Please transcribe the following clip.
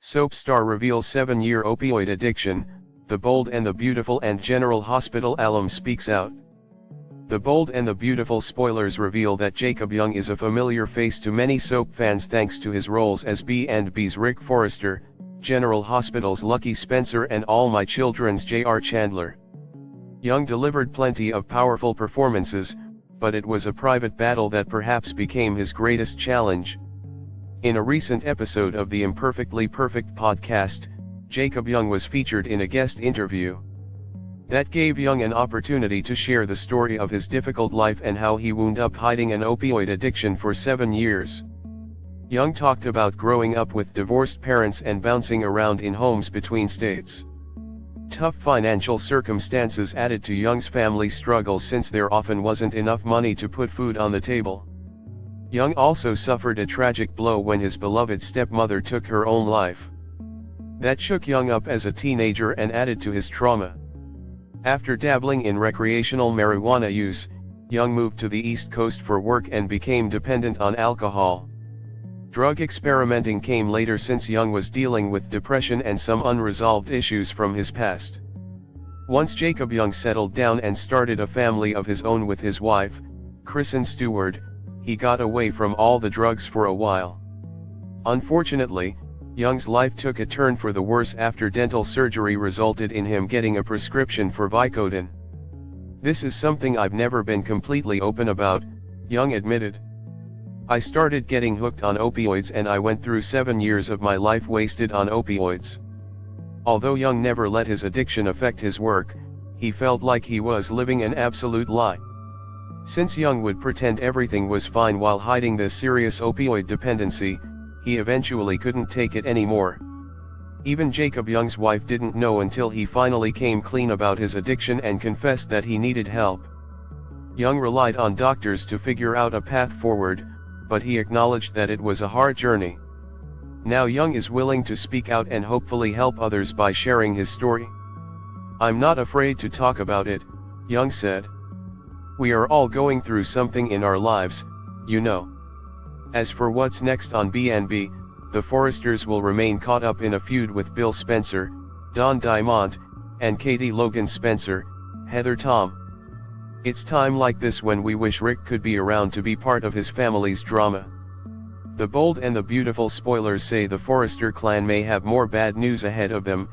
Soap star reveals 7-year opioid addiction. The Bold and the Beautiful and General Hospital alum speaks out. The Bold and the Beautiful spoilers reveal that Jacob Young is a familiar face to many soap fans thanks to his roles as B&B's Rick Forrester, General Hospital's Lucky Spencer and All My Children's J.R. Chandler. Young delivered plenty of powerful performances, but it was a private battle that perhaps became his greatest challenge. In a recent episode of the Imperfectly Perfect podcast, Jacob Young was featured in a guest interview. That gave Young an opportunity to share the story of his difficult life and how he wound up hiding an opioid addiction for 7 years. Young talked about growing up with divorced parents and bouncing around in homes between states. Tough financial circumstances added to Young's family struggles since there often wasn't enough money to put food on the table. Young also suffered a tragic blow when his beloved stepmother took her own life. That shook Young up as a teenager and added to his trauma. After dabbling in recreational marijuana use, Young moved to the East Coast for work and became dependent on alcohol. Drug experimenting came later since Young was dealing with depression and some unresolved issues from his past. Once Jacob Young settled down and started a family of his own with his wife, Kristen Stewart, he got away from all the drugs for a while. Unfortunately, Young's life took a turn for the worse after dental surgery resulted in him getting a prescription for Vicodin. "This is something I've never been completely open about," Young admitted. "I started getting hooked on opioids and I went through 7 years of my life wasted on opioids." Although Young never let his addiction affect his work, he felt like he was living an absolute lie. Since Young would pretend everything was fine while hiding the serious opioid dependency, he eventually couldn't take it anymore. Even Jacob Young's wife didn't know until he finally came clean about his addiction and confessed that he needed help. Young relied on doctors to figure out a path forward, but he acknowledged that it was a hard journey. Now Young is willing to speak out and hopefully help others by sharing his story. "I'm not afraid to talk about it," Young said. "We are all going through something in our lives, you know." As for what's next on B&B, the Forresters will remain caught up in a feud with Bill Spencer, Don Diamont, and Katie Logan Spencer, Heather Tom. "It's time like this when we wish Rick could be around to be part of his family's drama." The Bold and the Beautiful spoilers say the Forrester clan may have more bad news ahead of them.